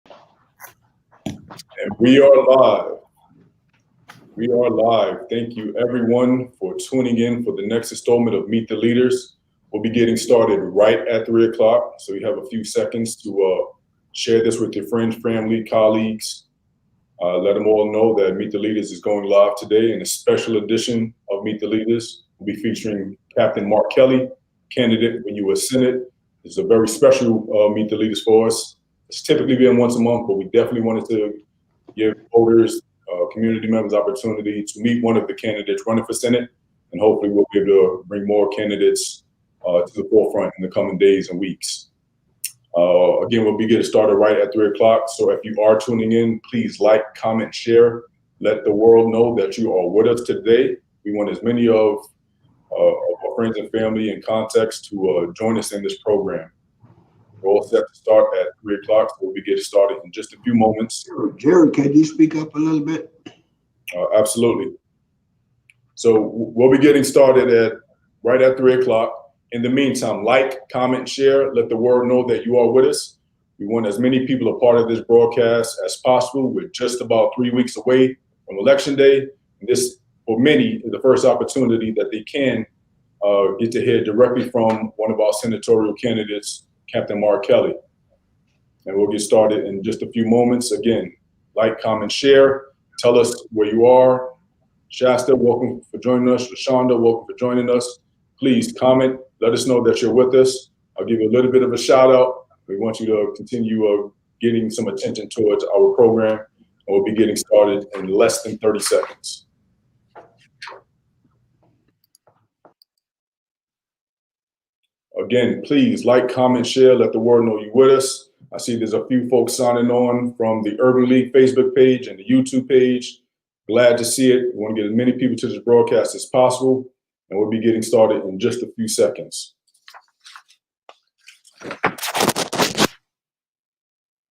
And we are live. We are live. Thank you, everyone, for tuning in for the next installment of Meet the Leaders. We'll be getting started right at 3 o'clock, so you have a few seconds to share this with your friends, family, colleagues. Let them all know that Meet the Leaders is going live today, and a special edition of Meet the Leaders will be featuring Captain Mark Kelly, candidate for U.S. Senate. This is a very special Meet the Leaders for us. It's typically been once a month, but we definitely wanted to give voters, community members opportunity to meet one of the candidates running for Senate, and hopefully we'll be able to bring more candidates to the forefront in the coming days and weeks. Again, we'll be getting started right at 3 o'clock. So if you are tuning in, please like, comment, share. Let the world know that you are with us today. We want as many of our friends and family and contacts to join us in this program. We're all set to start at 3 o'clock, so we'll be getting started in just a few moments. Jerry, can you speak up a little bit? Absolutely. So we'll be getting started right at 3 o'clock. In the meantime, like, comment, share, let the world know that you are with us. We want as many people a part of this broadcast as possible. We're just about 3 weeks away from Election Day. This, for many, is the first opportunity that they can get to hear directly from one of our senatorial candidates, Captain Mark Kelly. And we'll get started in just a few moments. Again, like, comment, share, tell us where you are. Shasta, welcome for joining us. Rashonda, welcome for joining us. Please comment, let us know that you're with us. I'll give you a little bit of a shout out. We want you to continue getting some attention towards our program. And we'll be getting started in less than 30 seconds. Again, please like, comment, share, let the world know you're with us. I see there's a few folks signing on from the Urban League Facebook page and the YouTube page. Glad to see it. We want to get as many people to this broadcast as possible, and we'll be getting started in just a few seconds.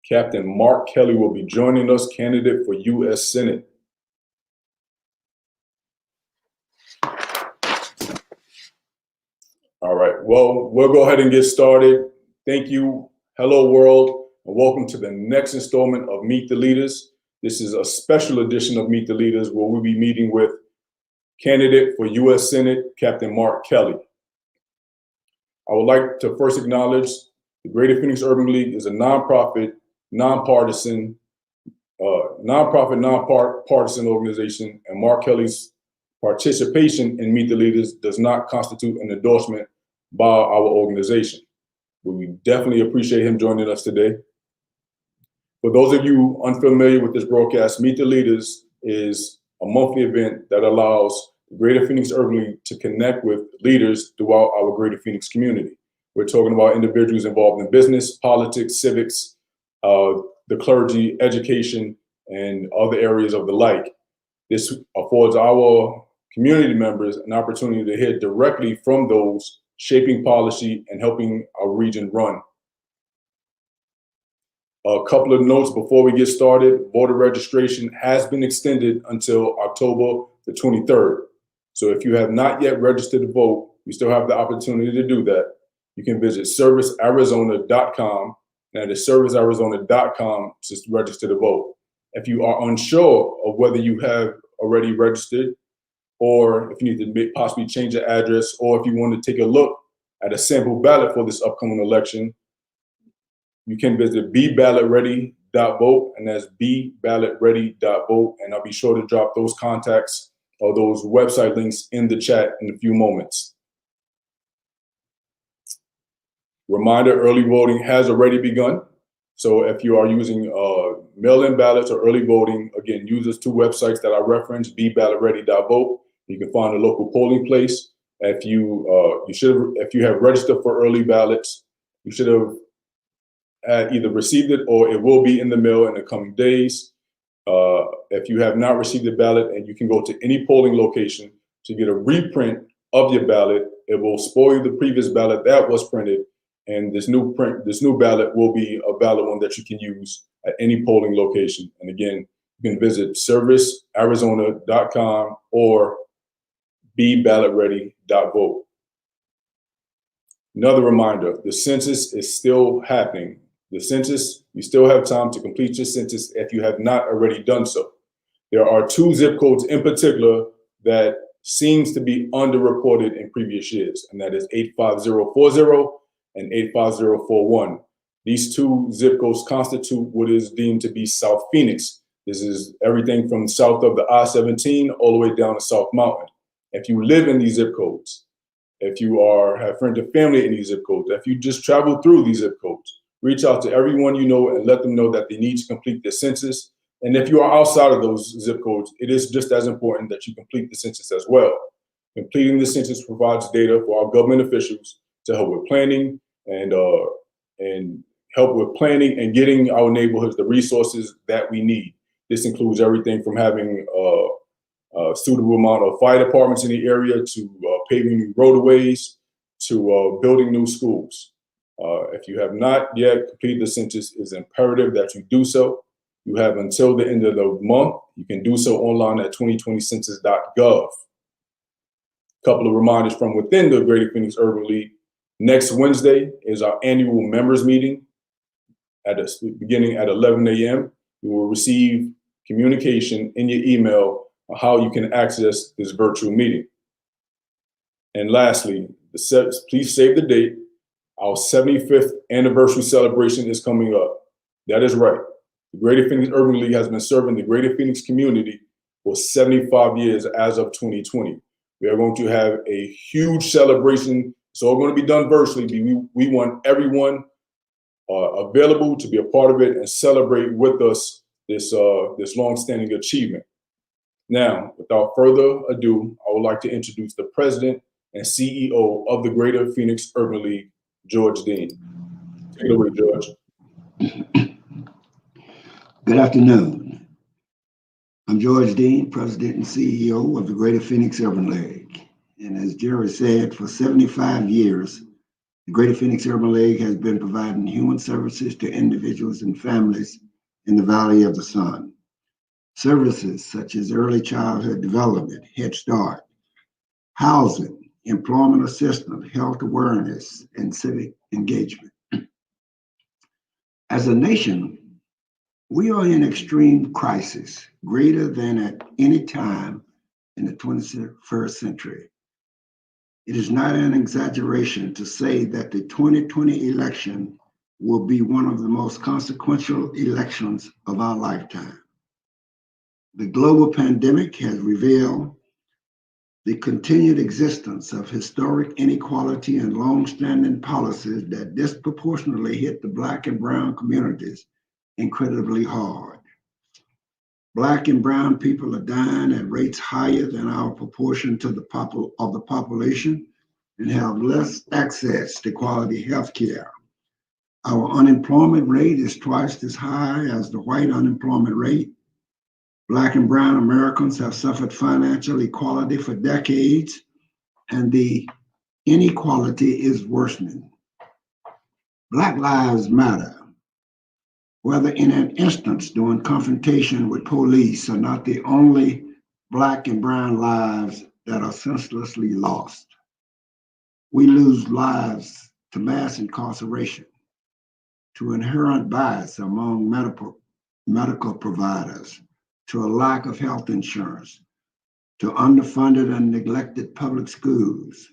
Captain Mark Kelly will be joining us, candidate for U.S. Senate. All right, well, we'll go ahead and get started. Thank you. Hello, world, and welcome to the next installment of Meet the Leaders. This is a special edition of Meet the Leaders where we'll be meeting with candidate for U.S. Senate, Captain Mark Kelly. I would like to first acknowledge the Greater Phoenix Urban League is a nonprofit, nonpartisan organization, and Mark Kelly's participation in Meet the Leaders does not constitute an endorsement by our organization. We definitely appreciate him joining us today. For those of you unfamiliar with this broadcast, Meet the Leaders is a monthly event that allows the Greater Phoenix Urban League to connect with leaders throughout our Greater Phoenix community. We're talking about individuals involved in business, politics, civics, the clergy, education, and other areas of the like. This affords our community members an opportunity to hear directly from those shaping policy and helping our region run. A couple of notes before we get started. Voter registration has been extended until October the 23rd. So if you have not yet registered to vote, you still have the opportunity to do that. You can visit servicearizona.com, and that is servicearizona.com to register to vote. If you are unsure of whether you have already registered, or if you need to possibly change your address, or if you want to take a look at a sample ballot for this upcoming election, you can visit beballotready.vote, and that's beballotready.vote, and I'll be sure to drop those contacts or those website links in the chat in a few moments. Reminder, early voting has already begun. So if you are using mail-in ballots or early voting, again, use those two websites that I referenced, beballotready.vote. You can find a local polling place. If you have registered for early ballots, you should have either received it or it will be in the mail in the coming days. If you have not received a ballot, and you can go to any polling location to get a reprint of your ballot, it will spoil the previous ballot that was printed. And this new ballot will be a valid one that you can use at any polling location. And again, you can visit servicearizona.com or beballotready.vote. Another reminder, the census is still happening. The census, you still have time to complete your census if you have not already done so. There are 2 zip codes in particular that seems to be underreported in previous years, and that is 85040 and 85041. These 2 zip codes constitute what is deemed to be South Phoenix. This is everything from south of the I-17 all the way down to South Mountain. If you live in these zip codes, if you have friends and family in these zip codes, if you just travel through these zip codes, reach out to everyone you know and let them know that they need to complete the census. And if you are outside of those zip codes, it is just as important that you complete the census as well. Completing the census provides data for our government officials to help with planning and help with planning and getting our neighborhoods the resources that we need. This includes everything from having a suitable amount of fire departments in the area to paving new roadways to building new schools. If you have not yet completed the census, it is imperative that you do so. You have until the end of the month. You can do so online at 2020census.gov. A couple of reminders from within the Greater Phoenix Urban League. Next Wednesday is our annual members meeting beginning at 11 a.m. You will receive communication in your email on how you can access this virtual meeting. And lastly, please save the date. Our 75th anniversary celebration is coming up. That is right. The Greater Phoenix Urban League has been serving the Greater Phoenix community for 75 years as of 2020. We are going to have a huge celebration. It's all going to be done virtually. We want everyone available to be a part of it and celebrate with us this long-standing achievement. Now, without further ado, I would like to introduce the president and CEO of the Greater Phoenix Urban League, George Dean. Take it away, George. Good afternoon. I'm George Dean, President and CEO of the Greater Phoenix Urban League. And as Jerry said, for 75 years, the Greater Phoenix Urban League has been providing human services to individuals and families in the Valley of the Sun. Services such as early childhood development, Head Start, housing, employment assistance, health awareness, and civic engagement. As a nation, we are in extreme crisis, greater than at any time in the 21st century. It is not an exaggeration to say that the 2020 election will be one of the most consequential elections of our lifetime. The global pandemic has revealed the continued existence of historic inequality and long-standing policies that disproportionately hit the Black and Brown communities incredibly hard. Black and Brown people are dying at rates higher than our proportion to the population and have less access to quality health care. Our unemployment rate is twice as high as the white unemployment rate. Black and Brown Americans have suffered financial equality for decades, and the inequality is worsening. Black lives matter. Whether in an instance during confrontation with police, are not the only Black and Brown lives that are senselessly lost. We lose lives to mass incarceration, to inherent bias among medical providers, to a lack of health insurance, to underfunded and neglected public schools.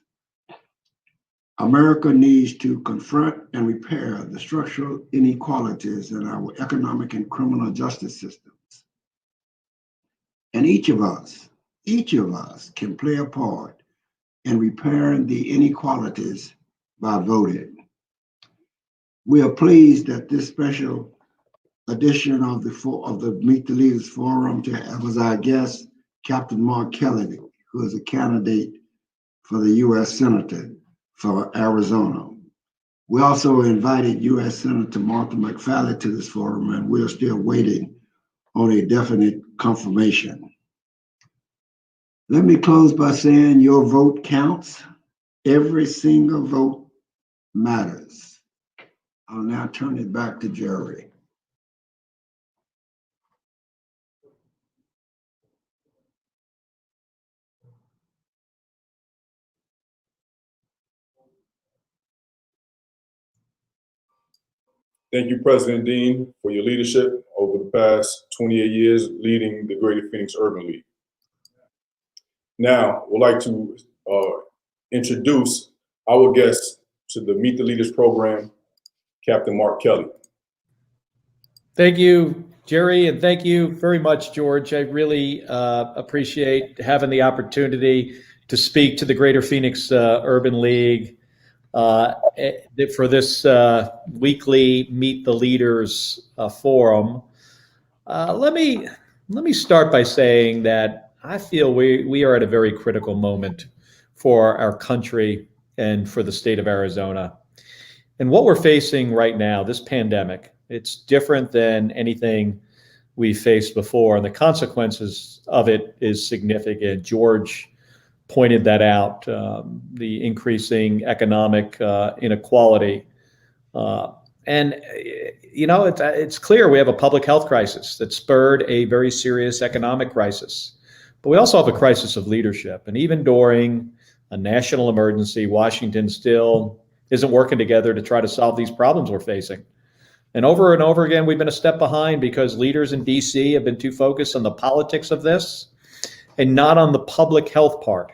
America needs to confront and repair the structural inequalities in our economic and criminal justice systems. And each of us can play a part in repairing the inequalities by voting. We are pleased that this special edition of the Meet the Leaders Forum to have as our guest Captain Mark Kelly, who is a candidate for the U.S. Senator for Arizona. We also invited U.S. Senator Martha McFarland to this forum, and we're still waiting on a definite confirmation. Let me close by saying your vote counts. Every single vote matters. I'll now turn it back to Jerry. Thank you, President Dean, for your leadership over the past 28 years leading the Greater Phoenix Urban League. Now, we'd like to introduce our guest to the Meet the Leaders program, Captain Mark Kelly. Thank you, Jerry, and thank you very much, George. I really appreciate having the opportunity to speak to the Greater Phoenix Urban League for this weekly Meet the Leaders forum. Let me start by saying that I feel we are at a very critical moment for our country and for the state of Arizona. And what we're facing right now, this pandemic, it's different than anything we faced before, and the consequences of it is significant. George pointed that out, the increasing economic inequality. And it's clear we have a public health crisis that spurred a very serious economic crisis. But we also have a crisis of leadership. And even during a national emergency, Washington still isn't working together to try to solve these problems we're facing. And over again, we've been a step behind because leaders in DC have been too focused on the politics of this and not on the public health part.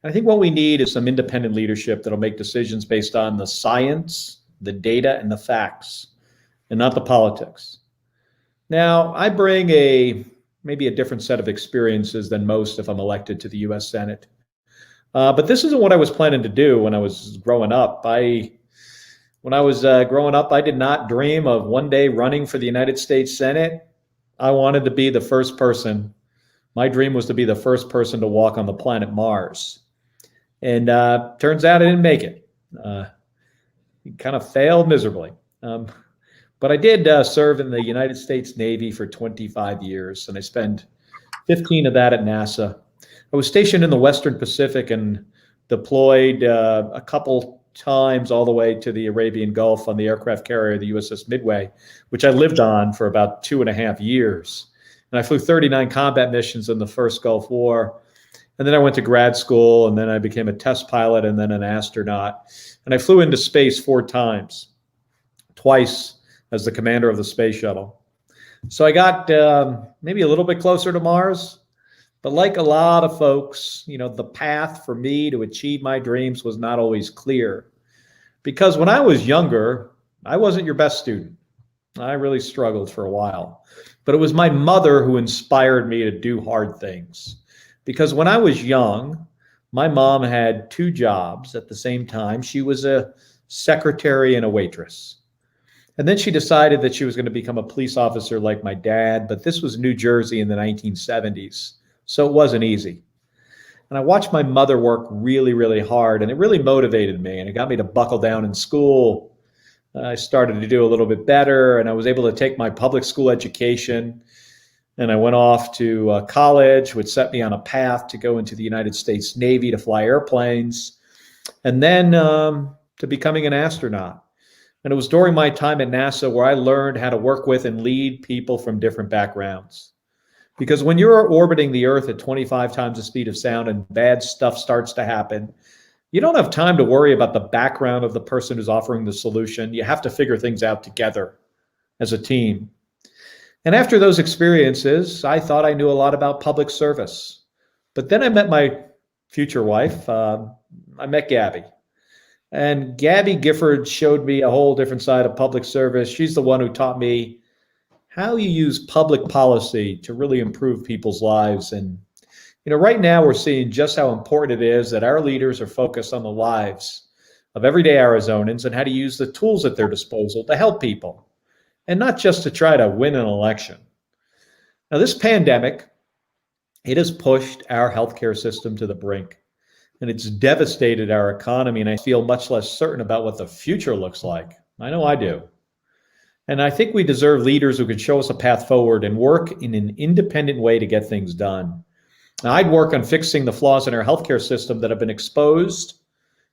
And I think what we need is some independent leadership that'll make decisions based on the science, the data, and the facts, and not the politics. Now, I bring maybe a different set of experiences than most if I'm elected to the U.S. Senate. But this isn't what I was planning to do when I was growing up. When I was growing up, I did not dream of one day running for the United States Senate. I wanted to be the first person. My dream was to be the first person to walk on the planet Mars. And turns out I didn't make it. Kind of failed miserably. But I did serve in the United States Navy for 25 years, and I spent 15 of that at NASA. I was stationed in the Western Pacific and deployed a couple times all the way to the Arabian Gulf on the aircraft carrier, the USS Midway, which I lived on for about 2.5 years. And I flew 39 combat missions in the first Gulf War. And then I went to grad school, and then I became a test pilot and then an astronaut. And I flew into space 4 times, twice as the commander of the space shuttle. So I got maybe a little bit closer to Mars. But like a lot of folks, the path for me to achieve my dreams was not always clear. Because when I was younger, I wasn't your best student. I really struggled for a while. But it was my mother who inspired me to do hard things. Because when I was young, my mom had 2 jobs at the same time. She was a secretary and a waitress. And then she decided that she was going to become a police officer like my dad. But this was New Jersey in the 1970s. So it wasn't easy. And I watched my mother work really, really hard, and it really motivated me, and it got me to buckle down in school. I started to do a little bit better, and I was able to take my public school education, and I went off to college, which set me on a path to go into the United States Navy to fly airplanes, and then to becoming an astronaut. And it was during my time at NASA where I learned how to work with and lead people from different backgrounds. Because when you're orbiting the Earth at 25 times the speed of sound and bad stuff starts to happen, you don't have time to worry about the background of the person who's offering the solution. You have to figure things out together as a team. And after those experiences, I thought I knew a lot about public service. But then I met my future wife. I met Gabby. And Gabby Gifford showed me a whole different side of public service. She's the one who taught me how you use public policy to really improve people's lives. And, right now we're seeing just how important it is that our leaders are focused on the lives of everyday Arizonans and how to use the tools at their disposal to help people and not just to try to win an election. Now, this pandemic, it has pushed our healthcare system to the brink, and it's devastated our economy. And I feel much less certain about what the future looks like. I know I do. And I think we deserve leaders who can show us a path forward and work in an independent way to get things done. Now, I'd work on fixing the flaws in our healthcare system that have been exposed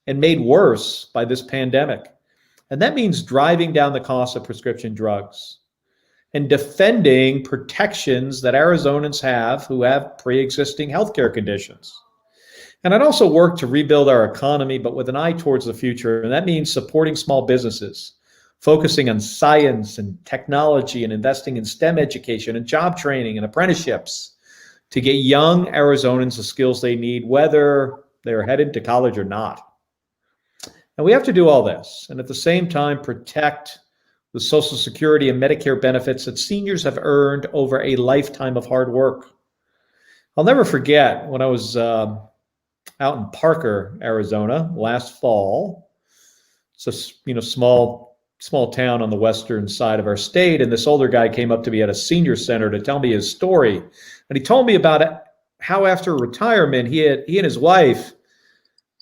and made worse by this pandemic. And that means driving down the cost of prescription drugs and defending protections that Arizonans have who have pre-existing healthcare conditions. And I'd also work to rebuild our economy, but with an eye towards the future. And that means supporting small businesses, focusing on science and technology and investing in STEM education and job training and apprenticeships to get young Arizonans the skills they need, whether they're headed to college or not. And we have to do all this and at the same time protect the Social Security and Medicare benefits that seniors have earned over a lifetime of hard work. I'll never forget when I was out in Parker, Arizona last fall. It's a small town on the western side of our state, and this older guy came up to me at a senior center to tell me his story. And he told me about it, how after retirement, he and his wife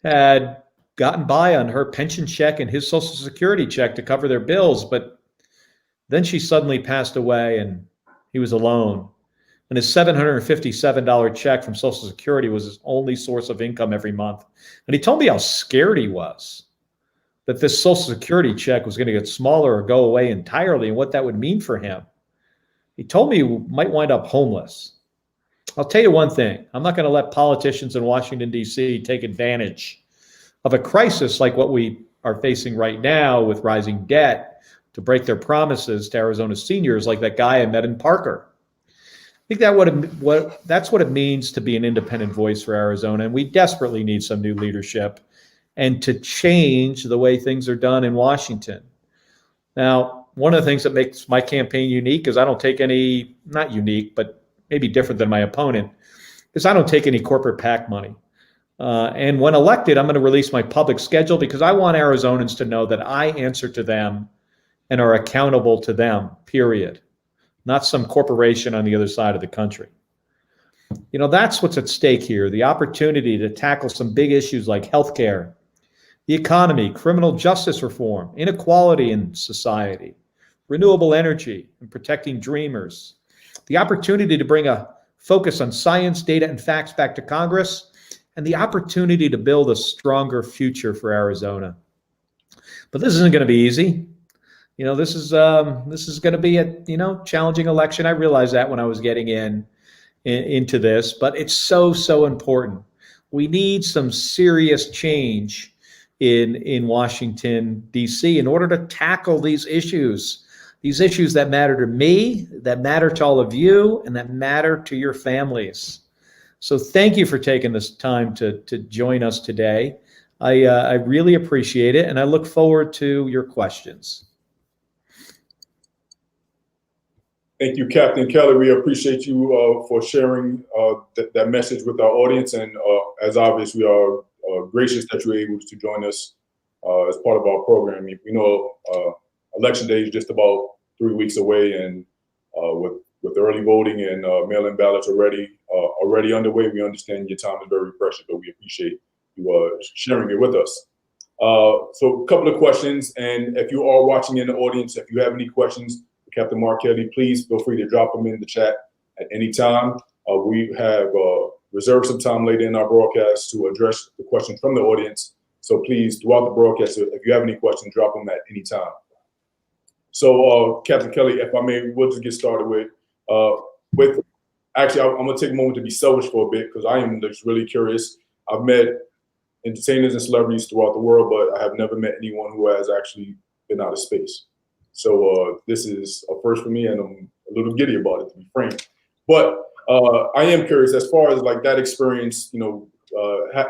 had gotten by on her pension check and his Social Security check to cover their bills, but then she suddenly passed away and he was alone. And his $757 check from Social Security was his only source of income every month. And he told me how scared he was that this Social Security check was going to get smaller or go away entirely and what that would mean for him. He told me he might wind up homeless. I'll tell you one thing. I'm not going to let politicians in Washington, D.C. take advantage of a crisis like what we are facing right now with rising debt to break their promises to Arizona seniors like that guy I met in Parker. I think that's what it means to be an independent voice for Arizona, and we desperately need some new leadership and to change the way things are done in Washington. Now, one of the things that makes my campaign unique is I don't take any, not unique, but maybe different than my opponent, is I don't take any corporate PAC money. And when elected, I'm going to release my public schedule because I want Arizonans to know that I answer to them and are accountable to them, period. Not some corporation on the other side of the country. You know, that's what's at stake here, the opportunity to tackle some big issues like healthcare, the economy, criminal justice reform, inequality in society, renewable energy, and protecting dreamers. The opportunity to bring a focus on science, data, and facts back to Congress, and the opportunity to build a stronger future for Arizona. But this isn't going to be easy. You know, this is going to be a challenging election. I realized that when I was getting into this, but it's so important. We need some serious change in Washington, D.C. in order to tackle these issues that matter to me, that matter to all of you, and that matter to your families. So thank you for taking this time to join us today. I really appreciate it, and I look forward to your questions. Thank you, Captain Kelly. We appreciate you for sharing that message with our audience. And as obvious, we are gracious that you're able to join us as part of our program. We know Election Day is just about 3 weeks away, and with early voting and mail-in ballots already underway, we understand your time is very precious, but we appreciate you sharing it with us. So a couple of questions, and if you are watching in the audience, if you have any questions, Captain Marchetti, please feel free to drop them in the chat at any time. We have reserved some time later in our broadcast to address the questions from the audience. So please, throughout the broadcast, if you have any questions, drop them at any time. So Captain Kelly, if I may, we'll just get started actually, I'm gonna take a moment to be selfish for a bit because I am just really curious. I've met entertainers and celebrities throughout the world, but I have never met anyone who has actually been out of space. So this is a first for me, and I'm a little giddy about it, to be frank. But I am curious, as far as like that experience,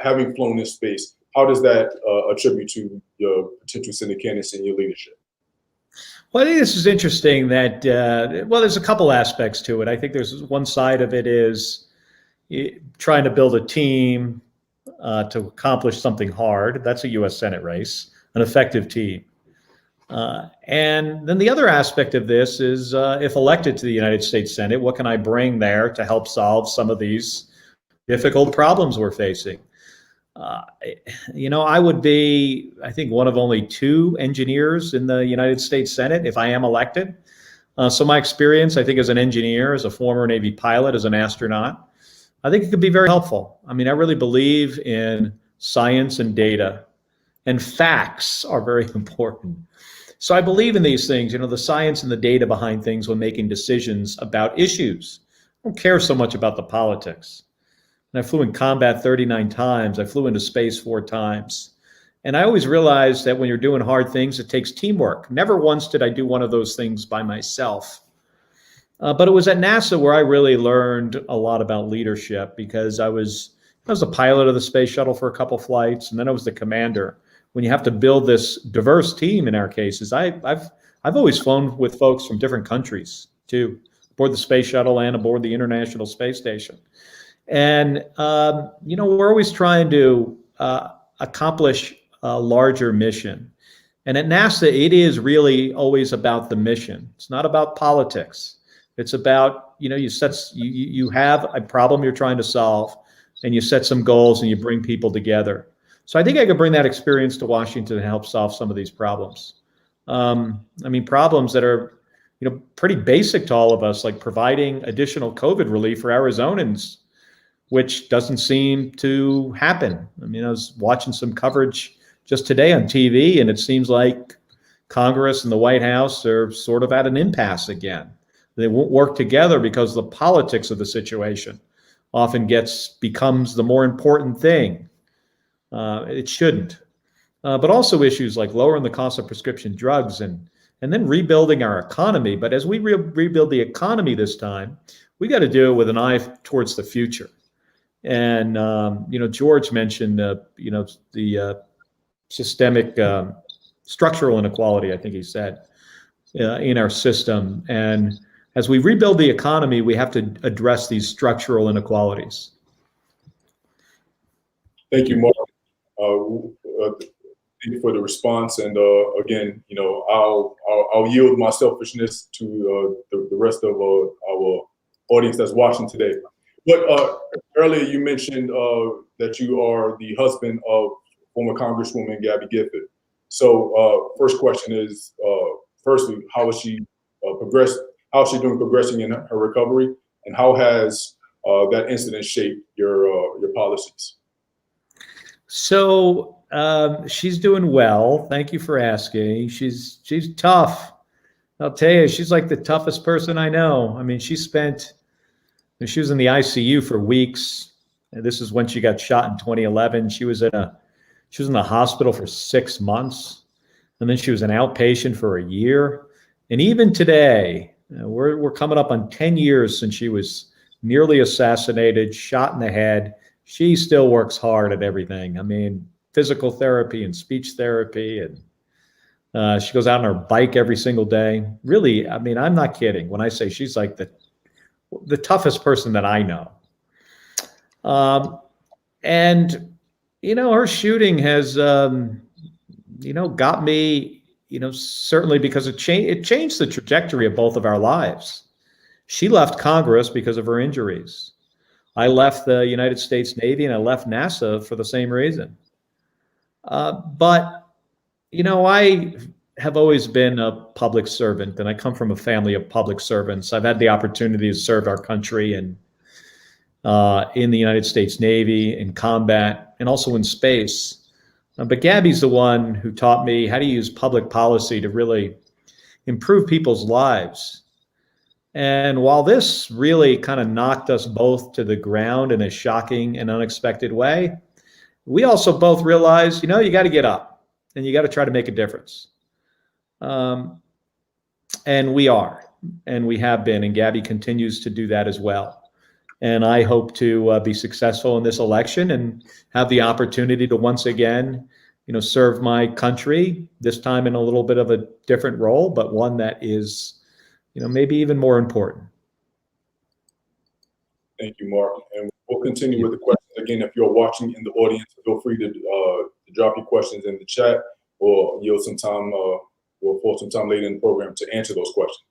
having flown in space, how does that attribute to your potential Senate candidacy and your leadership? Well, I think this is interesting that, there's a couple aspects to it. I think there's one side of it is trying to build a team to accomplish something hard. That's a U.S. Senate race, an effective team. And then the other aspect of this is if elected to the United States Senate, what can I bring there to help solve some of these difficult problems we're facing? I would be, I think, one of only 2 engineers in the United States Senate if I am elected. So my experience, I think, as an engineer, as a former Navy pilot, as an astronaut, I think it could be very helpful. I mean, I really believe in science and data, and facts are very important. So I believe in these things, the science and the data behind things when making decisions about issues. I don't care so much about the politics. And I flew in combat 39 times. I flew into space 4 times. And I always realized that when you're doing hard things, it takes teamwork. Never once did I do one of those things by myself. But it was at NASA where I really learned a lot about leadership, because I was the pilot of the space shuttle for a couple flights, and then I was the commander. When you have to build this diverse team, in our cases, I've always flown with folks from different countries too, aboard the space shuttle and aboard the International Space Station. And we're always trying to accomplish a larger mission. And at NASA, it is really always about the mission. It's not about politics. It's about, you have a problem you're trying to solve, and you set some goals and you bring people together. So I think I could bring that experience to Washington and help solve some of these problems. Problems that are, pretty basic to all of us, like providing additional COVID relief for Arizonans, which doesn't seem to happen. I was watching some coverage just today on TV, and it seems like Congress and the White House are sort of at an impasse again. They won't work together because the politics of the situation often becomes the more important thing. It shouldn't. But also issues like lowering the cost of prescription drugs and then rebuilding our economy. But as we rebuild the economy this time, we got to do it with an eye towards the future. And George mentioned the systemic structural inequality, I think he said, in our system. And as we rebuild the economy, we have to address these structural inequalities. Thank you, Mark. Thank you for the response. And again, I'll yield my selfishness to the rest of our audience that's watching today. But earlier you mentioned that you are the husband of former Congresswoman Gabby Giffords. So first question is, firstly, how is she progressed? How is she doing progressing in her recovery? And how has that incident shaped your policies? So she's doing well. Thank you for asking. She's tough. I'll tell you, she's like the toughest person I know. She was in the ICU for weeks. And this is when she got shot in 2011. She was in the hospital for 6 months, and then she was an outpatient for a year. And even today, we're coming up on 10 years since she was nearly assassinated, shot in the head. She still works hard at everything. Physical therapy and speech therapy, and she goes out on her bike every single day. Really, I'm not kidding when I say she's like the toughest person that I know. And her shooting has got me, certainly because it changed the trajectory of both of our lives. She left Congress because of her injuries. I left the United States Navy and I left NASA for the same reason. But I have always been a public servant, and I come from a family of public servants. I've had the opportunity to serve our country and in the United States Navy, in combat, and also in space. But Gabby's the one who taught me how to use public policy to really improve people's lives. And while this really kind of knocked us both to the ground in a shocking and unexpected way, we also both realized, you got to get up and you got to try to make a difference. And we are, and we have been, and Gabby continues to do that as well. And I hope to be successful in this election and have the opportunity to once again, serve my country, this time in a little bit of a different role, but one that is, maybe even more important. Thank you, Mark. And we'll continue with the questions. Again, if you're watching in the audience, feel free to drop your questions in the chat, or yield some time, we'll afford some time later in the program to answer those questions.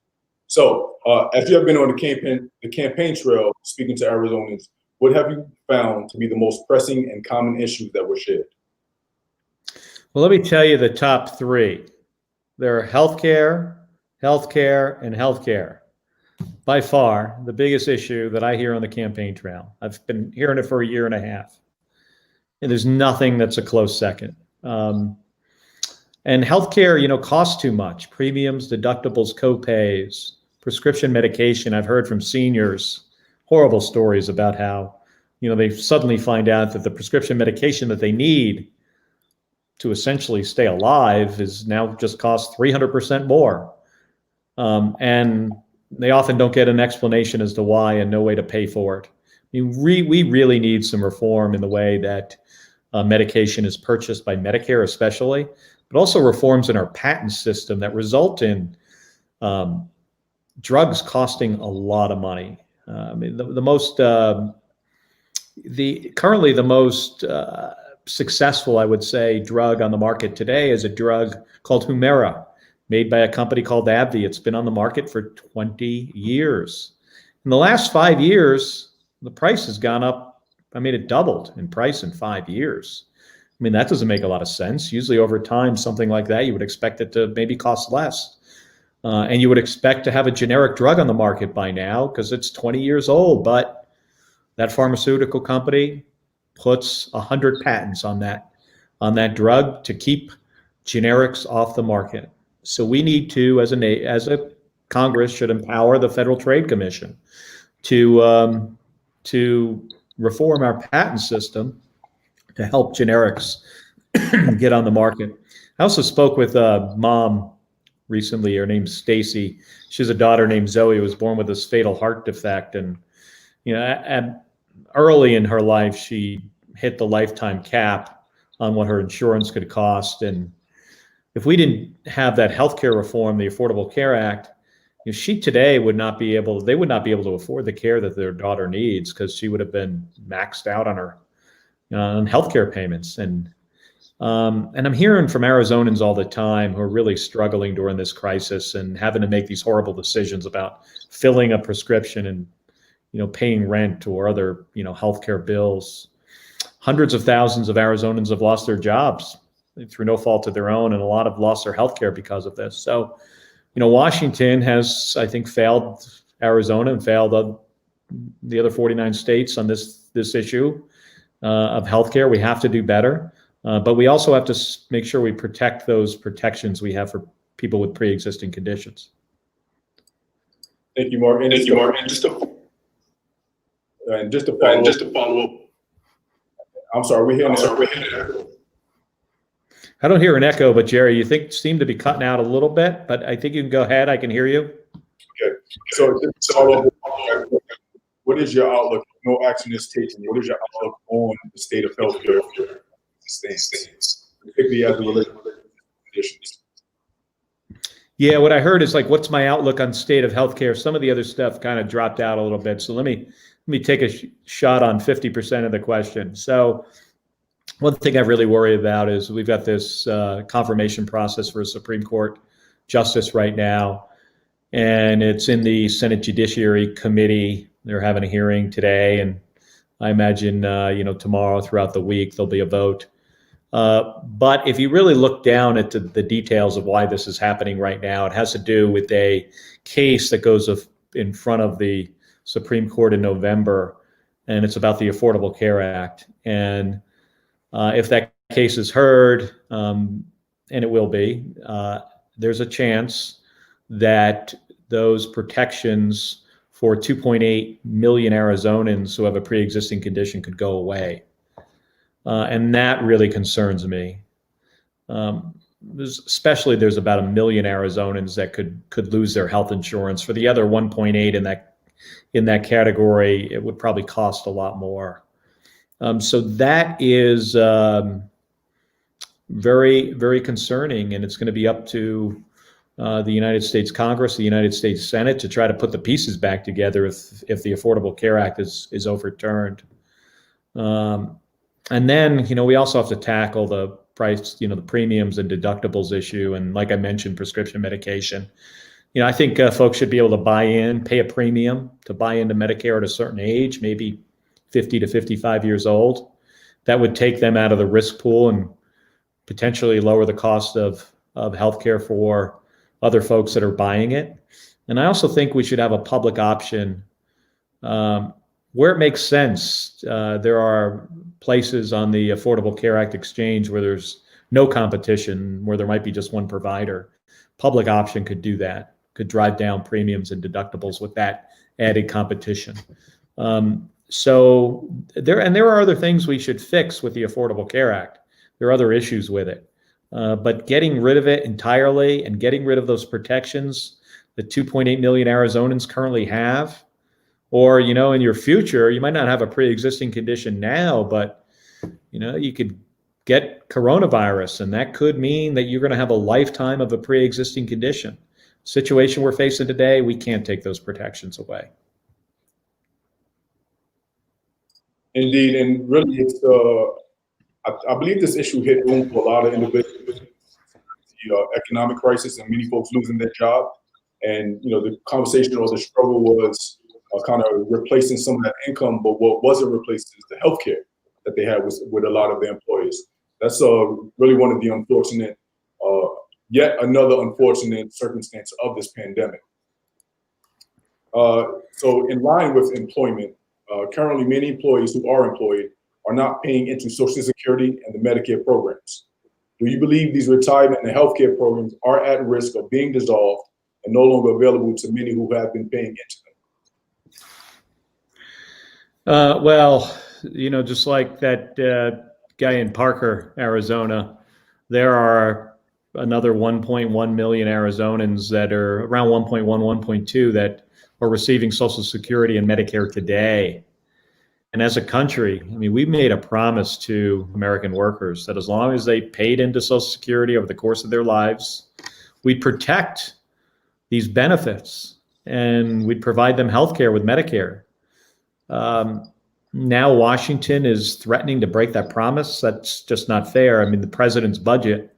So, as you have been on the campaign trail, speaking to Arizonans, what have you found to be the most pressing and common issues that were shared? Well, let me tell you the top three. There are healthcare, and healthcare. By far, the biggest issue that I hear on the campaign trail. I've been hearing it for a year and a half. And there's nothing that's a close second. And healthcare, costs too much. Premiums, deductibles, co-pays, prescription medication. I've heard from seniors horrible stories about how, they suddenly find out that the prescription medication that they need to essentially stay alive is now just cost 300% more. And they often don't get an explanation as to why and no way to pay for it. I mean, we really need some reform in the way that medication is purchased by Medicare especially, but also reforms in our patent system that result in drugs costing a lot of money. I mean, currently the most successful, I would say, drug on the market today is a drug called Humira, made by a company called AbbVie. It's been on the market for 20 years. In the last 5 years, the price has gone up. I mean, it doubled in price in 5 years. I mean, that doesn't make a lot of sense. Usually over time, something like that, you would expect it to maybe cost less. And you would expect to have a generic drug on the market by now because it's 20 years old. But that pharmaceutical company puts 100 patents on that drug to keep generics off the market. So we need to, as a Congress, should empower the Federal Trade Commission to reform our patent system to help generics get on the market. I also spoke with a mom recently. Her name's Stacy. She has a daughter named Zoe who was born with this fatal heart defect, and early in her life, she hit the lifetime cap on what her insurance could cost. And if we didn't have that healthcare reform, the Affordable Care Act, she today they would not be able to afford the care that their daughter needs because she would have been maxed out on her on healthcare payments. And I'm hearing from Arizonans all the time who are really struggling during this crisis and having to make these horrible decisions about filling a prescription and paying rent or other healthcare bills. Hundreds of thousands of Arizonans have lost their jobs through no fault of their own, and a lot have lost their healthcare because of this. So, Washington has, I think, failed Arizona and failed the other 49 states on this issue of healthcare. We have to do better, but we also have to make sure we protect those protections we have for people with pre-existing conditions. Thank you, Mark. And just to follow up. I'm sorry, we're hearing that. I don't hear an echo, but Jerry, you seem to be cutting out a little bit, but I think you can go ahead. I can hear you. Okay. So what is your outlook? No action is taken. What is your outlook on the state of healthcare in the states, particularly as it relates to conditions? Yeah, what I heard is what's my outlook on state of healthcare? Some of the other stuff kind of dropped out a little bit. So let me take a shot on 50% of the question. So one thing I really worry about is we've got this confirmation process for a Supreme Court justice right now, and it's in the Senate Judiciary Committee. They're having a hearing today, and I imagine tomorrow throughout the week there'll be a vote. But if you really look down at the details of why this is happening right now, it has to do with a case that goes in front of the Supreme Court in November, and it's about the Affordable Care Act. And if that case is heard, and it will be, there's a chance that those protections for 2.8 million Arizonans who have a pre-existing condition could go away. And that really concerns me. Especially there's about 1 million Arizonans that could lose their health insurance. For the other 1.8 in that category, it would probably cost a lot more. So that is very, very concerning, and it's going to be up to the United States Congress, the United States Senate, to try to put the pieces back together if the Affordable Care Act is overturned. And then, we also have to tackle the price, the premiums and deductibles issue, and like I mentioned, prescription medication. I think folks should be able to pay a premium to buy into Medicare at a certain age, maybe 50 to 55 years old. That would take them out of the risk pool and potentially lower the cost of healthcare for other folks that are buying it. And I also think we should have a public option where it makes sense. There are places on the Affordable Care Act exchange where there's no competition, where there might be just one provider. Public option could do that, could drive down premiums and deductibles with that added competition. So there are other things we should fix with the Affordable Care Act. There are other issues with it. But getting rid of it entirely and getting rid of those protections that 2.8 million Arizonans currently have, or, in your future, you might not have a pre-existing condition now, but, you could get coronavirus, and that could mean that you're going to have a lifetime of a pre-existing condition. Situation we're facing today, we can't take those protections away. Indeed, and really, it's I believe this issue hit home for a lot of individuals. The economic crisis and many folks losing their job, and the conversation or the struggle was kind of replacing some of that income, but what wasn't replaced is the healthcare that they had with a lot of their employees. That's really one of the unfortunate, yet another unfortunate circumstance of this pandemic. So in line with employment, currently many employees who are employed are not paying into Social Security and the Medicare programs. Do you believe these retirement and healthcare programs are at risk of being dissolved and no longer available to many who have been paying into them? Well, just like that guy in Parker, Arizona, there are another 1.1 million Arizonans that are around 1.1, 1.2 that are receiving Social Security and Medicare today. And as a country, we made a promise to American workers that as long as they paid into Social Security over the course of their lives, we'd protect these benefits and we'd provide them health care with Medicare. Now Washington is threatening to break that promise. That's just not fair. The president's budget,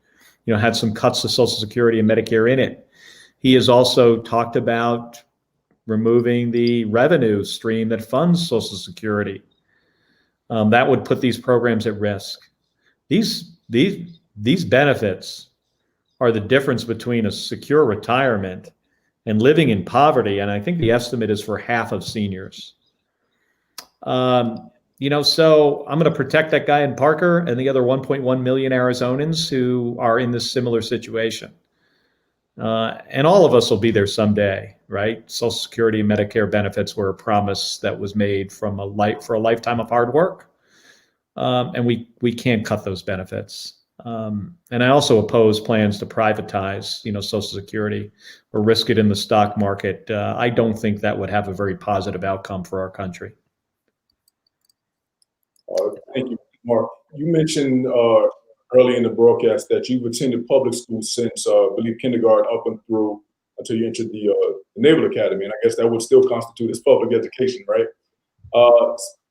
had some cuts to Social Security and Medicare in it. He has also talked about removing the revenue stream that funds Social Security. That would put these programs at risk. These benefits are the difference between a secure retirement and living in poverty. And I think the estimate is for half of seniors. So I'm going to protect that guy in Parker and the other 1.1 million Arizonans who are in this similar situation. And all of us will be there someday, right? Social Security and Medicare benefits were a promise that was made for a lifetime of hard work. And we can't cut those benefits. And I also oppose plans to privatize, Social Security or risk it in the stock market. I don't think that would have a very positive outcome for our country. Thank you, Mark. You mentioned early in the broadcast that you've attended public school since, I believe, kindergarten up and through until you entered the Naval Academy. And I guess that would still constitute as public education, right?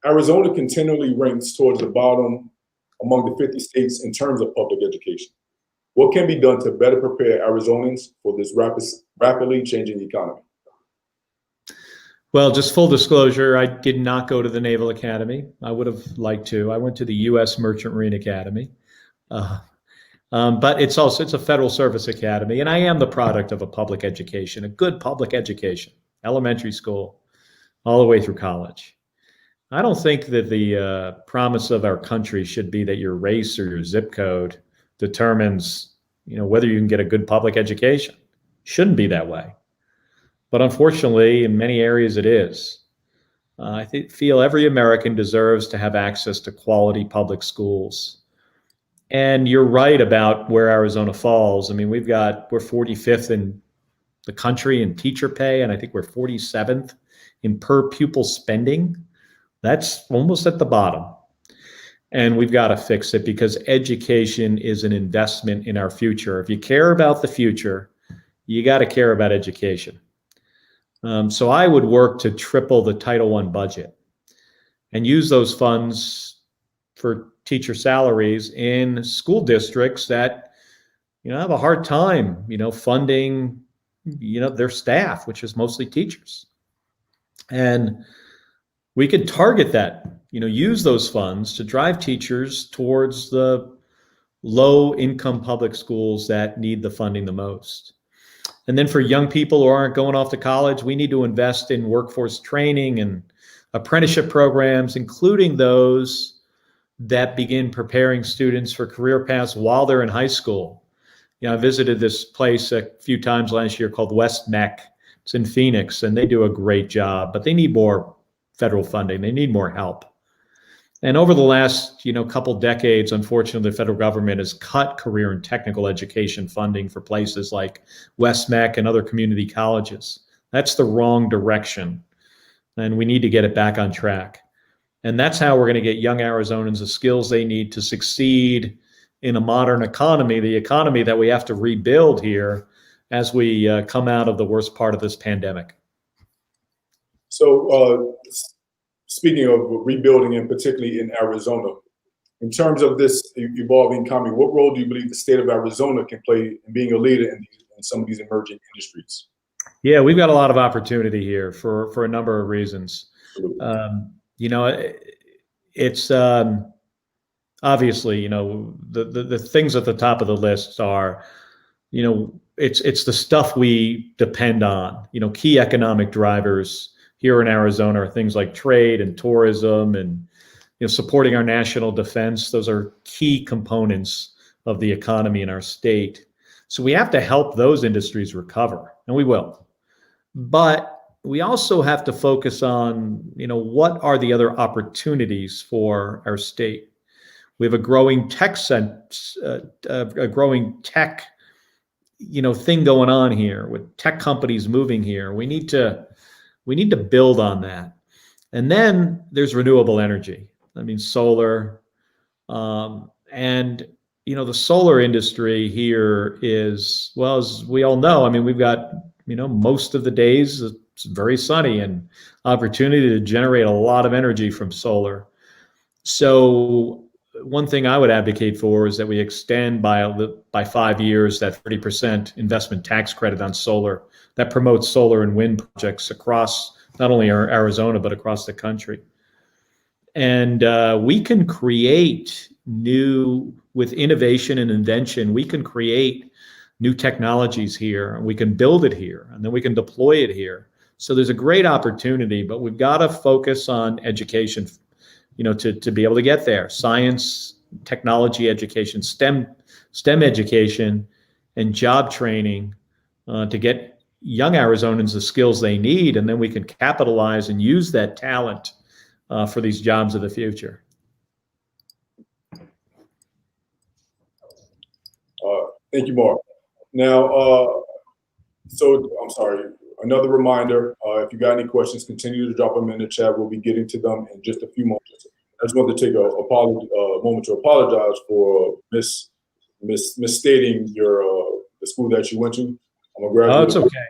Arizona continually ranks towards the bottom among the 50 states in terms of public education. What can be done to better prepare Arizonans for this rapidly changing economy? Well, just full disclosure, I did not go to the Naval Academy. I would have liked to. I went to the U.S. Merchant Marine Academy. But it's a federal service academy, and I am the product of a public education, a good public education, elementary school, all the way through college. I don't think that the promise of our country should be that your race or your zip code determines, whether you can get a good public education. Shouldn't be that way. But unfortunately, in many areas it is. I feel every American deserves to have access to quality public schools. And you're right about where Arizona falls. We're 45th in the country in teacher pay, and I think we're 47th in per pupil spending. That's almost at the bottom. And we've got to fix it because education is an investment in our future. If you care about the future, you got to care about education. So I would work to triple the Title I budget and use those funds for teacher salaries in school districts that, have a hard time, funding, their staff, which is mostly teachers. And we could target that, use those funds to drive teachers towards the low income public schools that need the funding the most. And then for young people who aren't going off to college, we need to invest in workforce training and apprenticeship programs, including those that begin preparing students for career paths while they're in high school. I visited this place a few times last year called West Meck. It's in Phoenix, and they do a great job, but they need more federal funding. They need more help. And over the last, couple decades, unfortunately, the federal government has cut career and technical education funding for places like West Meck and other community colleges. That's the wrong direction, and we need to get it back on track. And that's how we're going to get young Arizonans the skills they need to succeed in a modern economy, the economy that we have to rebuild here as we come out of the worst part of this pandemic. So speaking of rebuilding, and particularly in Arizona, in terms of this evolving economy, what role do you believe the state of Arizona can play in being a leader in some of these emerging industries? Yeah, we've got a lot of opportunity here for a number of reasons. It's obviously, the things at the top of the list are, it's the stuff we depend on. Key economic drivers here in Arizona are things like trade and tourism and, supporting our national defense. Those are key components of the economy in our state. So we have to help those industries recover, and we will. But we also have to focus on, what are the other opportunities for our state? We have a growing tech thing going on here with tech companies moving here. We need to build on that. And then there's renewable energy. Solar, and the solar industry here is, well, as we all know, we've got, most of the days it's very sunny and opportunity to generate a lot of energy from solar. So one thing I would advocate for is that we extend by 5 years that 30% investment tax credit on solar that promotes solar and wind projects across not only Arizona, but across the country. And we can create with innovation and invention, we can create new technologies here, and we can build it here, and then we can deploy it here. So there's a great opportunity, but we've got to focus on education, to be able to get there. Science, technology education, STEM education, and job training to get young Arizonans the skills they need, and then we can capitalize and use that talent for these jobs of the future. Thank you, Mark. Now, so I'm sorry, another reminder, if you got any questions, continue to drop them in the chat. We'll be getting to them in just a few moments. I just wanted to take a moment to apologize for misstating the school that you went to. I'm a graduate. Oh, it's okay.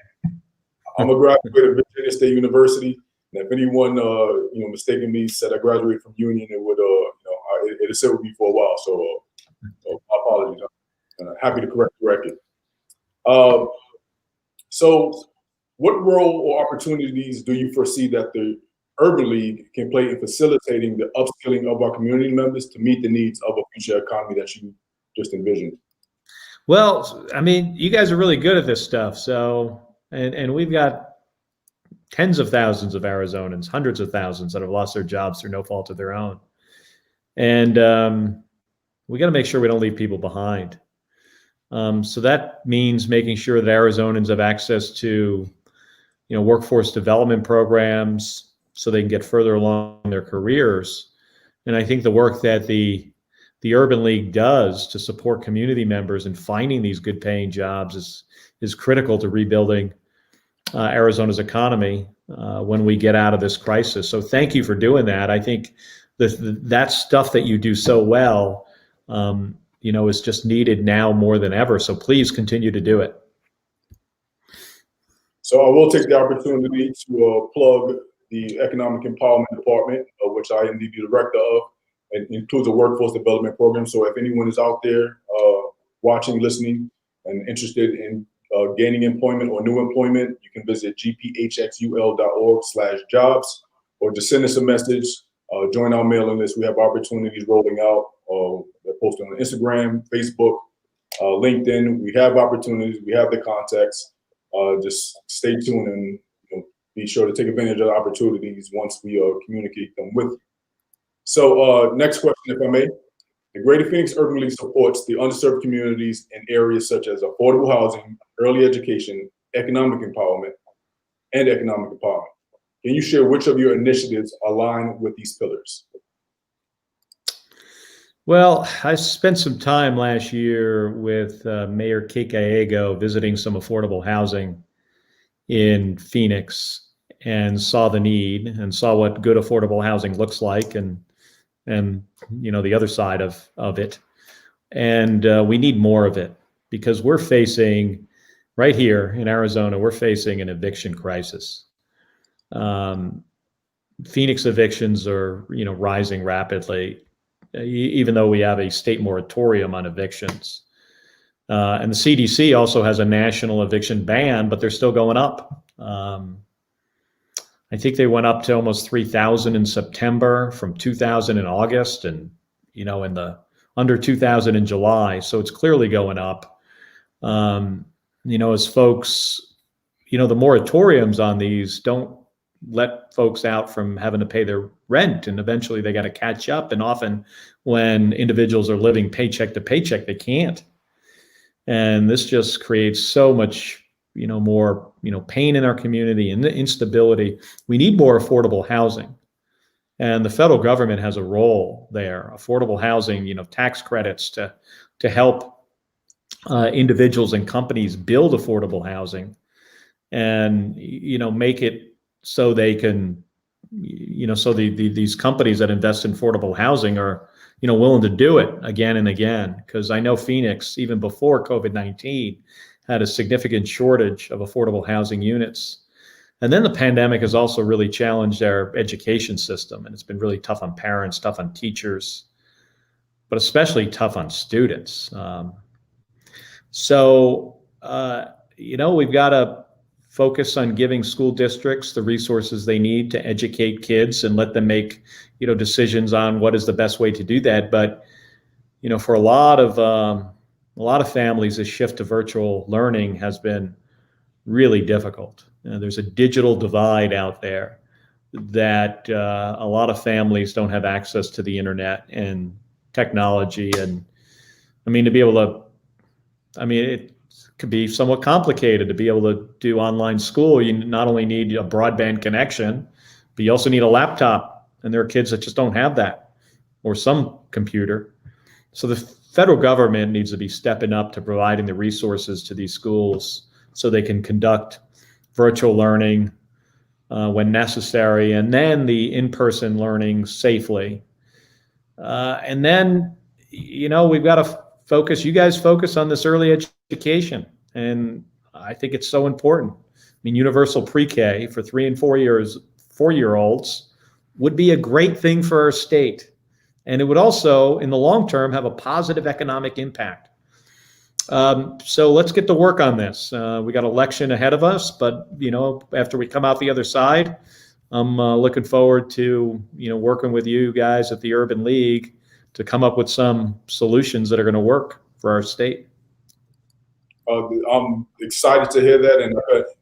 I'm a graduate of Virginia State University. And if anyone, mistaken me, said I graduated from Union, it would, it sit with me for a while. So my apologies. Happy to correct it. So what role or opportunities do you foresee that the Urban League can play in facilitating the upskilling of our community members to meet the needs of a future economy that you just envisioned? Well, you guys are really good at this stuff. So, and we've got tens of thousands of Arizonans, hundreds of thousands that have lost their jobs through no fault of their own. And we got to make sure we don't leave people behind. So that means making sure that Arizonans have access to, workforce development programs so they can get further along in their careers. And I think the work that the Urban League does to support community members in finding these good paying jobs is critical to rebuilding Arizona's economy when we get out of this crisis. So thank you for doing that. I think that stuff that you do so well, is just needed now more than ever. So please continue to do it. So I will take the opportunity to plug the Economic Empowerment Department, which I am the director of. It includes a workforce development program. So if anyone is out there watching, listening, and interested in gaining employment or new employment, you can visit gphxul.org/jobs, or just send us a message, join our mailing list. We have opportunities rolling out. They're posted on Instagram, Facebook, LinkedIn. We have opportunities. We have the contacts. Just stay tuned and be sure to take advantage of the opportunities once we communicate them with you. So next question, if I may. The Greater Phoenix Urban League supports the underserved communities in areas such as affordable housing, early education, economic empowerment, and economic empowerment. Can you share which of your initiatives align with these pillars? Well, I spent some time last year with Mayor Kate Gallego visiting some affordable housing in Phoenix and saw the need and saw what good affordable housing looks like and the other side of it. And we need more of it because we're facing right here in Arizona, we're facing an eviction crisis. Um, Phoenix evictions are, rising rapidly, even though we have a state moratorium on evictions. And the CDC also has a national eviction ban, but they're still going up. I think they went up to almost 3,000 in September, from 2,000 in August, and in the under 2,000 in July. So it's clearly going up. As folks, the moratoriums on these don't let folks out from having to pay their rent, and eventually they got to catch up. And often when individuals are living paycheck to paycheck, they can't. And this just creates so much, more, pain in our community and the instability. We need more affordable housing. And the federal government has a role there. Affordable housing, tax credits to help individuals and companies build affordable housing and, make it so they can, so these companies that invest in affordable housing are, willing to do it again and again. Because I know Phoenix, even before COVID-19, had a significant shortage of affordable housing units. And then the pandemic has also really challenged our education system. And it's been really tough on parents, tough on teachers, but especially tough on students. We've got to focus on giving school districts the resources they need to educate kids and let them make, decisions on what is the best way to do that. But, for a lot of families, the shift to virtual learning has been really difficult. There's a digital divide out there that a lot of families don't have access to the internet and technology. And to be able to, it could be somewhat complicated to be able to do online school. You not only need a broadband connection, but you also need a laptop. And there are kids that just don't have that, or some computer. So the federal government needs to be stepping up to providing the resources to these schools so they can conduct virtual learning when necessary, and then the in-person learning safely. And then, we've got to focus, you guys focus on this early education. And I think it's so important. Universal pre-K for 3 and 4-year-olds would be a great thing for our state. And it would also, in the long term, have a positive economic impact. So let's get to work on this. We got an election ahead of us, but after we come out the other side, I'm looking forward to working with you guys at the Urban League to come up with some solutions that are going to work for our state. I'm excited to hear that, and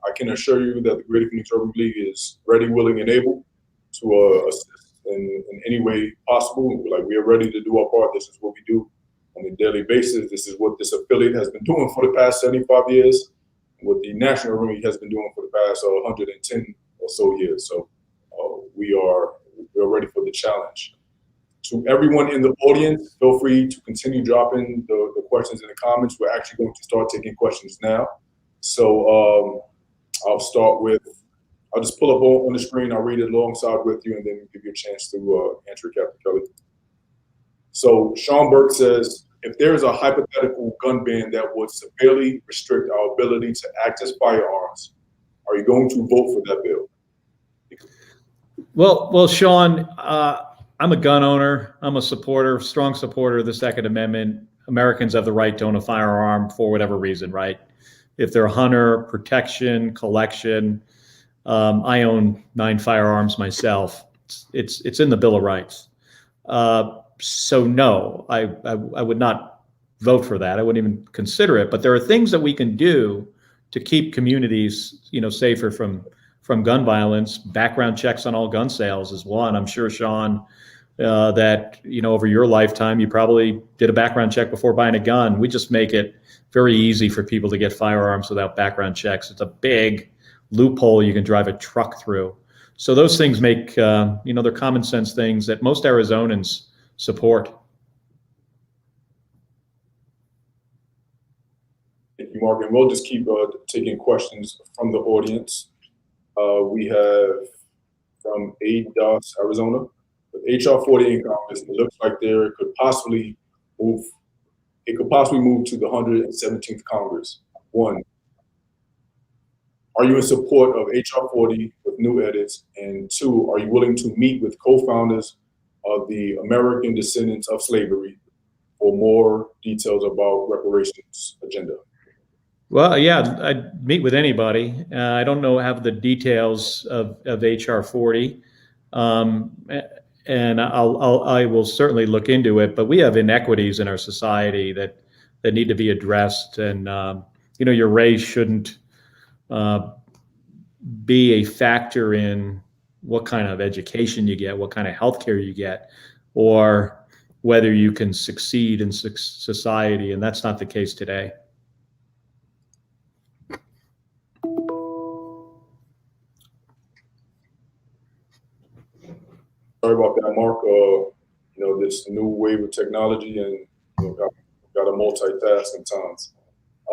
I can assure you that the Greater Phoenix Urban League is ready, willing, and able to assist in any way possible. Like, we are ready to do our part. This is what we do on a daily basis. This is what this affiliate has been doing for the past 75 years, and what the National Urban League has been doing for the past 110 or so years. So we are ready for the challenge. To everyone in the audience, feel free to continue dropping the questions in the comments. We're actually going to start taking questions now. So I'll just pull up on the screen. I'll read it alongside with you and then give you a chance to answer, Captain Kelly. So Sean Burke says, if there is a hypothetical gun ban that would severely restrict our ability to access firearms, are you going to vote for that bill? Well, Sean, I'm a gun owner. I'm a strong supporter of the Second Amendment. Americans have the right to own a firearm for whatever reason, right? If they're a hunter, protection, collection. I own 9 firearms myself. It's in the Bill of Rights. So no, I would not vote for that. I wouldn't even consider it. But there are things that we can do to keep communities, safer from gun violence. Background checks on all gun sales is one. I'm sure, Sean, that over your lifetime you probably did a background check before buying a gun. We just make it very easy for people to get firearms without background checks. It's a big loophole you can drive a truck through. So those things make they're common sense things that most Arizonans support. Mark. And we'll just keep taking questions from the audience. We have from ADOS, Arizona. With HR 40 in Congress, it looks like it could possibly move to the 117th Congress. One, are you in support of HR 40 with new edits? And two, are you willing to meet with co-founders of the American Descendants of Slavery for more details about reparations agenda? Well, yeah, I'd meet with anybody. I don't have the details of HR 40, and I will certainly look into it. But we have inequities in our society that need to be addressed, and your race shouldn't be a factor in what kind of education you get, what kind of healthcare you get, or whether you can succeed in society. And that's not the case today. Sorry about that, Mark. This new wave of technology and got to multitask sometimes.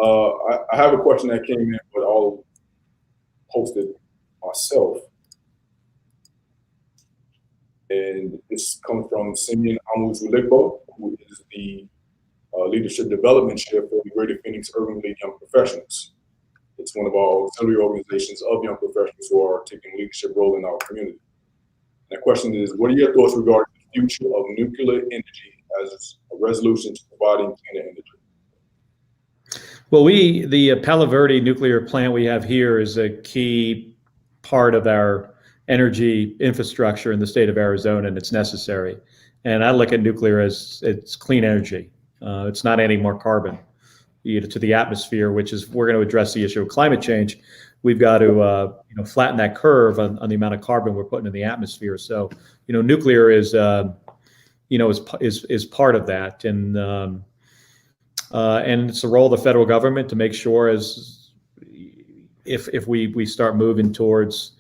I have a question that came in, but I'll post it myself. And this comes from Simeon Amuzulikbo, who is the Leadership Development Chair for the Greater Phoenix Urban League Young Professionals. It's one of our auxiliary organizations of young professionals who are taking leadership role in our community. And the question is, what are your thoughts regarding the future of nuclear energy as a resolution to providing cleaner energy? Well, the Palo Verde nuclear plant we have here is a key part of our energy infrastructure in the state of Arizona, and it's necessary. And I look at nuclear as it's clean energy. It's not adding more carbon to the atmosphere, which is, we're going to address the issue of climate change. We've got to flatten that curve on the amount of carbon we're putting in the atmosphere. So, nuclear is part of that, and it's the role of the federal government to make sure, as if we start moving towards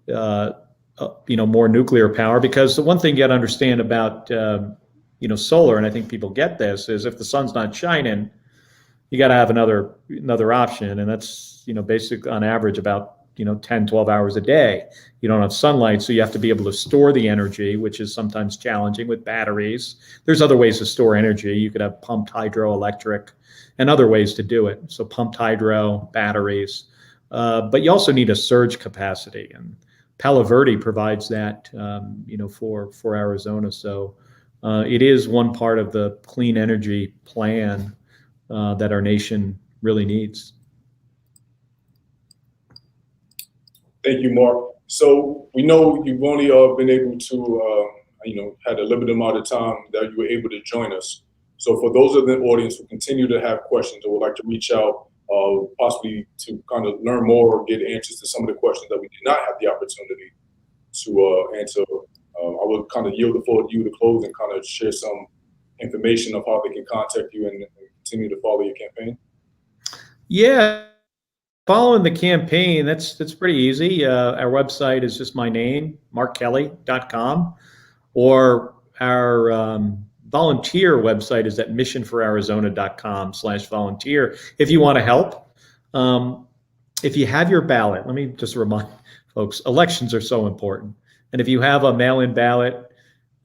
more nuclear power, because the one thing you got to understand about solar, and I think people get this, is if the sun's not shining, you got to have another option, and that's basically on average about 10, 12 hours a day. You don't have sunlight, so you have to be able to store the energy, which is sometimes challenging with batteries. There's other ways to store energy. You could have pumped hydroelectric and other ways to do it. So pumped hydro, batteries, but you also need a surge capacity, and Palo Verde provides that for Arizona. So it is one part of the clean energy plan that our nation really needs. Thank you, Mark. So we know you've only been able to, had a limited amount of time that you were able to join us. So for those of the audience who continue to have questions or would like to reach out, possibly to kind of learn more or get answers to some of the questions that we did not have the opportunity to answer, I will kind of yield the floor to you to close and kind of share some information of how they can contact you and continue to follow your campaign. Yeah. Following the campaign, that's pretty easy. Our website is just my name, markkelly.com, or our volunteer website is at missionforarizona.com/volunteer. If you want to help, if you have your ballot, let me just remind folks, elections are so important. And if you have a mail-in ballot,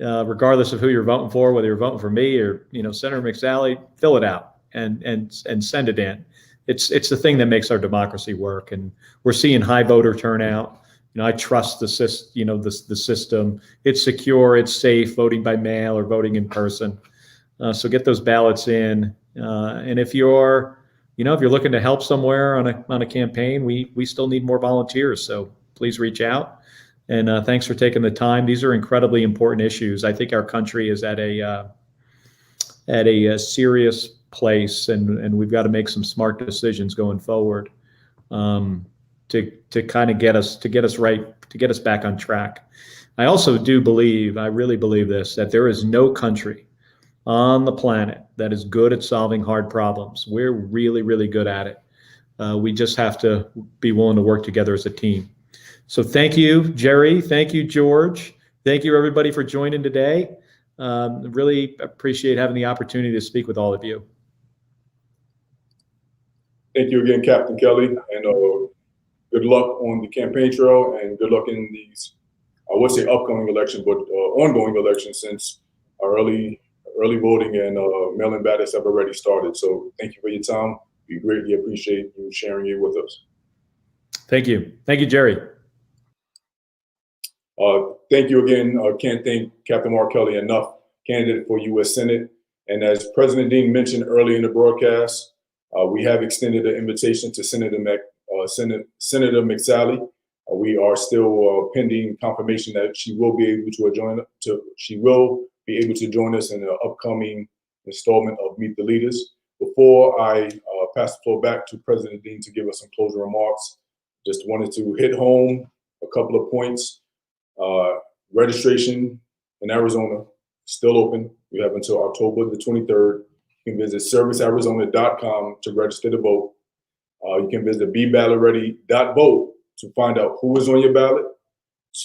regardless of who you're voting for, whether you're voting for me or Senator McSally, fill it out and send it in. It's the thing that makes our democracy work, and we're seeing high voter turnout. I trust the system. It's secure, it's safe, voting by mail or voting in person. So get those ballots in. And if you're looking to help somewhere on a campaign, we still need more volunteers. So please reach out. And thanks for taking the time. These are incredibly important issues. I think our country is at a serious place, and we've got to make some smart decisions going forward to kind of get us right, to get us back on track. I also do believe, I really believe this, that there is no country on the planet that is good at solving hard problems. We're really, really good at it. We just have to be willing to work together as a team. So thank you, Jerry. Thank you, George. Thank you, everybody, for joining today. Really appreciate having the opportunity to speak with all of you. thank you again, Captain Kelly, and good luck on the campaign trail, and good luck in these, I would say upcoming election, but ongoing elections, since our early voting and mail-in ballots have already started. So thank you for your time. We greatly appreciate you sharing it with us. Thank you. Thank you, Jerry. Thank you again. Can't thank Captain Mark Kelly enough, candidate for U.S. Senate. And as President Dean mentioned early in the broadcast, we have extended an invitation to Senator McSally. We are still pending confirmation that she will be able to join. She will be able to join us in the upcoming installment of Meet the Leaders. Before I pass the floor back to President Dean to give us some closing remarks, just wanted to hit home a couple of points. Registration in Arizona still open. We have until October the 23rd. You can visit servicearizona.com to register to vote. You can visit BeBallotReady.vote to find out who is on your ballot,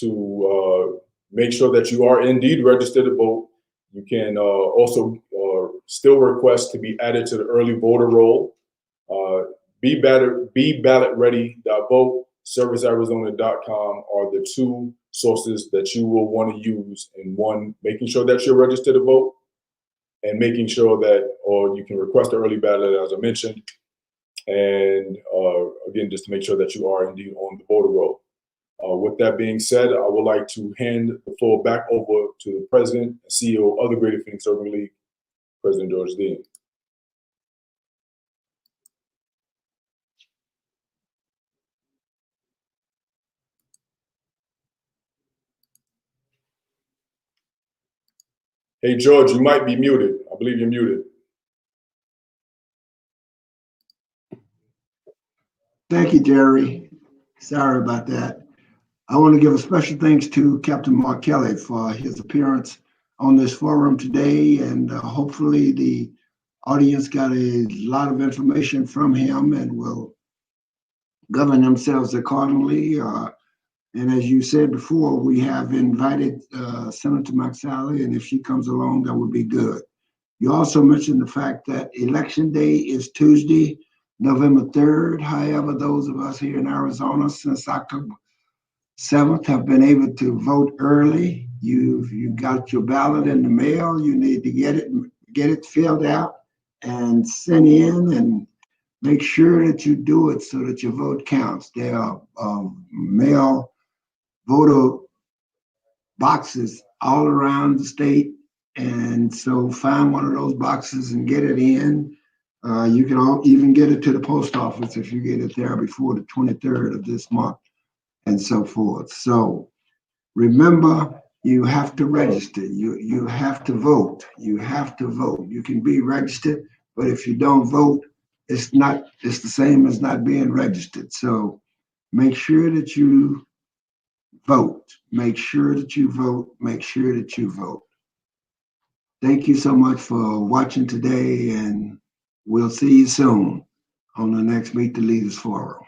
to make sure that you are indeed registered to vote. You can also still request to be added to the early voter roll. BeBallotReady.vote, servicearizona.com are the two sources that you will want to use in one, making sure that you're registered to vote, and making sure that, or you can request an early ballot, as I mentioned, and again, just to make sure that you are indeed on the voter roll. With that being said, I would like to hand the floor back over to the President and CEO of the Greater Phoenix Urban League, President George Dean. Hey, George, you might be muted. I believe you're muted. Thank you, Jerry. Sorry about that. I want to give a special thanks to Captain Mark Kelly for his appearance on this forum today, and hopefully the audience got a lot of information from him and will govern themselves accordingly. And as you said before, we have invited Senator McSally, and if she comes along, that would be good. You also mentioned the fact that Election Day is Tuesday, November 3rd. However, those of us here in Arizona since October 7th have been able to vote early. You got your ballot in the mail. You need to get it filled out and sent in, and make sure that you do it so that your vote counts. There are mail voter boxes all around the state, and so find one of those boxes and get it in. You can even get it to the post office if you get it there before the 23rd of this month, and so forth. So remember, you have to register. You have to vote. You have to vote. You can be registered, but if you don't vote, it's the same as not being registered. So make sure that you vote. Make sure that you vote. Make sure that you vote. Thank you so much for watching today, and we'll see you soon on the next Meet the Leaders Forum.